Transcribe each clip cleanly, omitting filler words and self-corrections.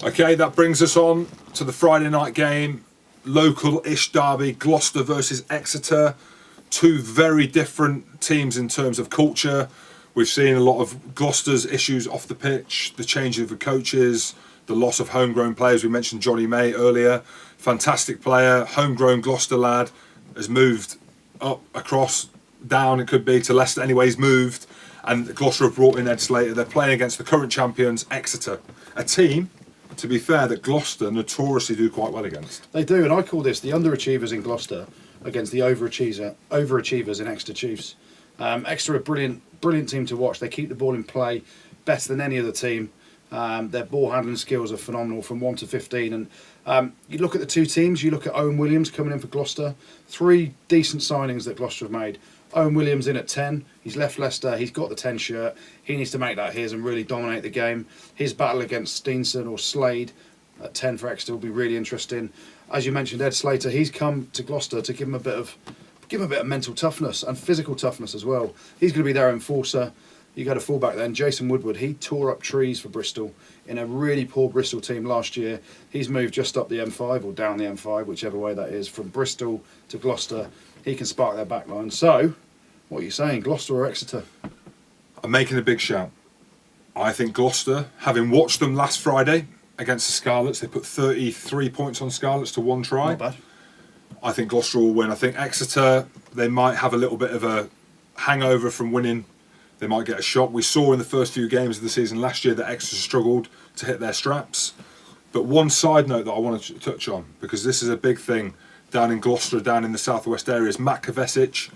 Okay, that brings us on to the Friday night game, local-ish derby, Gloucester versus Exeter. Two very different teams in terms of culture. We've seen a lot of Gloucester's issues off the pitch, the change of the coaches, the loss of homegrown players. We mentioned Johnny May earlier. Fantastic player, homegrown Gloucester lad, has moved up, across, down it could be, to Leicester. Anyway, he's moved. And Gloucester have brought in Ed Slater. They're playing against the current champions, Exeter. A team, to be fair, that Gloucester notoriously do quite well against. They do, and I call this the underachievers in Gloucester against the overachievers in Exeter Chiefs. Exeter are a brilliant team to watch. They keep the ball in play better than any other team. Their ball handling skills are phenomenal from 1 to 15. And you look at the two teams, you look at Owen Williams coming in for Gloucester. 3 decent signings that Gloucester have made. Owen Williams in at 10. He's left Leicester. He's got the 10 shirt. He needs to make that his and really dominate the game. His battle against Steenson or Slade at 10 for Exeter will be really interesting. As you mentioned, Ed Slater, he's come to Gloucester to give him a bit of mental toughness and physical toughness as well. He's going to be their enforcer. You go to fullback then, Jason Woodward. He tore up trees for Bristol in a really poor Bristol team last year. He's moved just up the M5 or down the M5, whichever way that is, from Bristol to Gloucester. He can spark their backline. So, what are you saying, Gloucester or Exeter? I'm making a big shout. I think Gloucester, having watched them last Friday against the Scarlets, they put 33 points on Scarlets to 1 try. Not bad. I think Gloucester will win. I think Exeter, they might have a little bit of a hangover from winning. They might get a shock. We saw in the first few games of the season last year that Exeter struggled to hit their straps. But one side note that I want to touch on, because this is a big thing down in Gloucester, down in the southwest areas, Matt Kovacic,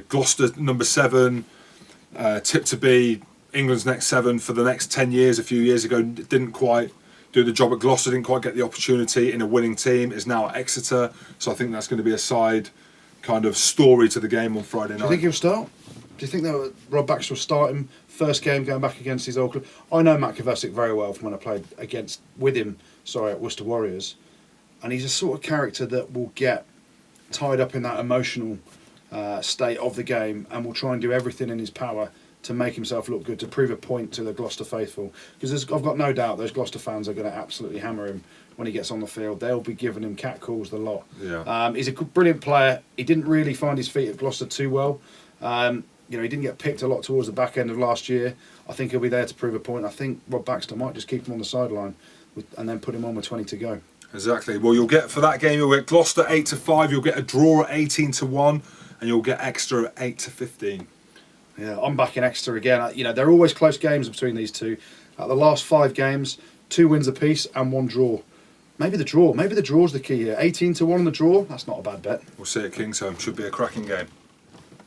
Gloucester number 7, tipped to be England's next 7 for the next 10 years. A few years ago, didn't quite do the job at Gloucester, didn't quite get the opportunity in a winning team, is now at Exeter. So I think that's going to be a side kind of story to the game on Friday night. Do you think he'll start? Do you think that Rob Baxter will start him first game going back against his old club? I know Matt Kovacic very well from when I played with him at Worcester Warriors, and he's a sort of character that will get tied up in that emotional state of the game and will try and do everything in his power to make himself look good, to prove a point to the Gloucester faithful. Because I've got no doubt those Gloucester fans are going to absolutely hammer him when he gets on the field. They'll be giving him catcalls the lot. Yeah. He's a brilliant player. He didn't really find his feet at Gloucester too well. He didn't get picked a lot towards the back end of last year. I think he'll be there to prove a point. I think Rob Baxter might just keep him on the sideline and then put him on with 20 to go. Exactly. Well, you'll get, for that game, you'll get Gloucester 8-5, you'll get a draw at 18-1, and you'll get Exeter at 8-15. Yeah, I'm back in Exeter again. They're always close games between these two. The last 5 games, 2 wins apiece and 1 draw. Maybe the draw's the key here. 18-1 on the draw, that's not a bad bet. We'll see at Kingsholm, should be a cracking game.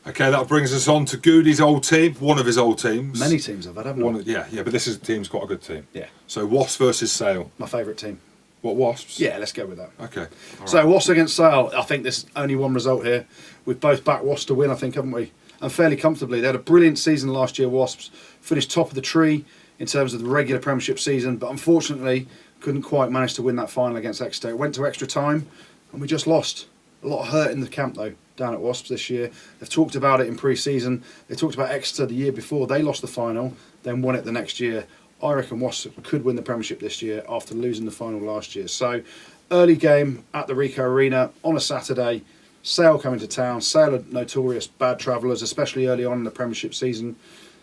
Okay, that brings us on to Goody's old team, one of his old teams. Many teams have had, haven't they? Yeah, but this team's quite a good team. Yeah. So Wasps versus Sale. My favourite team. What, Wasps? Yeah, let's go with that. Okay. So right. Wasps against Sale, I think there's only one result here. We've both backed Wasps to win, I think, haven't we? And fairly comfortably. They had a brilliant season last year, Wasps. Finished top of the tree in terms of the regular Premiership season, but unfortunately couldn't quite manage to win that final against Exeter. It went to extra time and we just lost. A lot of hurt in the camp though, down at Wasps this year. They've talked about it in pre-season. They talked about Exeter the year before. They lost the final, then won it the next year. I reckon Wasps could win the Premiership this year after losing the final last year. So, early game at the Ricoh Arena on a Saturday. Sale coming to town. Sale are notorious bad travellers, especially early on in the Premiership season.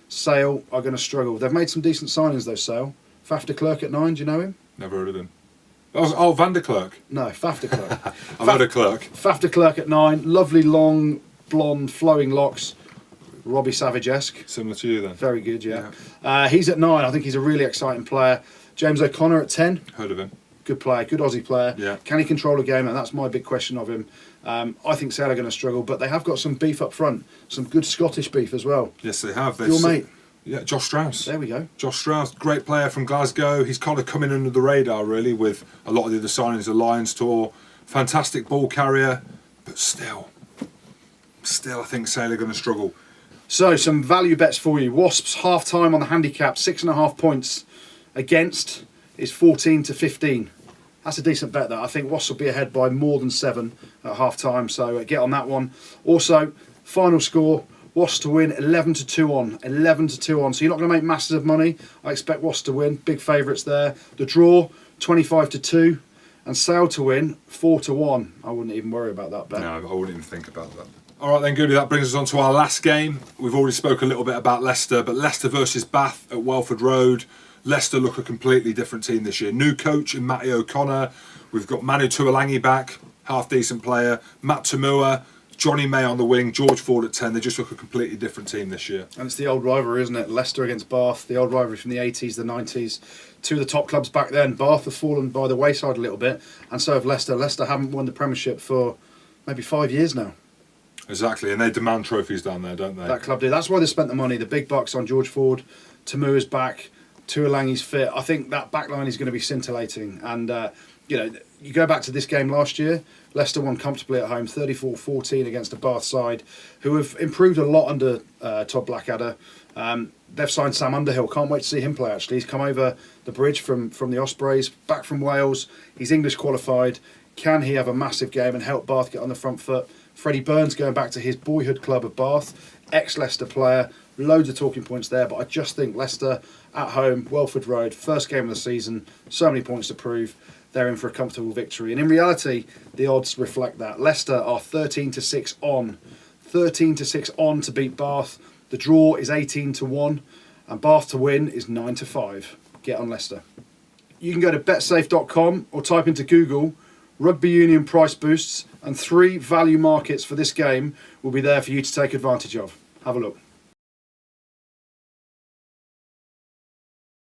Sale are going to struggle. They've made some decent signings though, Sale. Faf de Klerk at 9, do you know him? Never heard of him. Oh, Van der Klerk. No, Faf de Klerk. I've heard of Klerk. Faf de Klerk at 9. Lovely, long, blonde, flowing locks. Robbie Savage-esque. Similar to you then. Very good, yeah. He's at 9. I think he's a really exciting player. James O'Connor at 10. Heard of him. Good player, good Aussie player. Yeah. Can he control a game? And that's my big question of him. I think Sale are going to struggle, but they have got some beef up front. Some good Scottish beef as well. Yes, they have. Your mate. Yeah, Josh Strauss. There we go. Josh Strauss, great player from Glasgow. He's kind of coming under the radar, really, with a lot of the other signings, the Lions tour. Fantastic ball carrier, but still, I think Sale are going to struggle. So, some value bets for you. Wasps, half-time on the handicap, 6.5 points against is 14-15. That's a decent bet, that. I think Wasps will be ahead by more than 7 at half-time, so get on that one. Also, final score, Wasps to win 11-2 on. 11-2 on. So you're not going to make masses of money. I expect Wasps to win. Big favourites there. The draw, 25-2, and Sale to win 4-1. I wouldn't even worry about that bet. No, I wouldn't even think about that. All right then, Goody, that brings us on to our last game. We've already spoke a little bit about Leicester, but Leicester versus Bath at Welford Road. Leicester look a completely different team this year. New coach in Matty O'Connor. We've got Manu Tuolangi back, half-decent player. Matt Tamua, Johnny May on the wing, George Ford at 10. They just look a completely different team this year. And it's the old rivalry, isn't it? Leicester against Bath, the old rivalry from the 80s, the 90s. Two of the top clubs back then. Bath have fallen by the wayside a little bit, and so have Leicester. Leicester haven't won the Premiership for maybe 5 years now. Exactly, and they demand trophies down there, don't they? That club do. That's why they spent the money, the big bucks on George Ford. Tamua's back, Tuolangi's fit. I think that back line is going to be scintillating. And, you go back to this game last year, Leicester won comfortably at home, 34-14 against a Bath side, who have improved a lot under Todd Blackadder. They've signed Sam Underhill. Can't wait to see him play, actually. He's come over the bridge from the Ospreys, back from Wales. He's English qualified. Can he have a massive game and help Bath get on the front foot? Freddie Burns going back to his boyhood club of Bath, ex-Leicester player. Loads of talking points there, but I just think Leicester at home, Welford Road, first game of the season, so many points to prove. They're in for a comfortable victory. And in reality, the odds reflect that. Leicester are 13-6 on. 13-6 on to beat Bath. The draw is 18-1. And Bath to win is 9-5. Get on Leicester. You can go to betsafe.com or type into Google Rugby Union price boosts, and 3 value markets for this game will be there for you to take advantage of. Have a look.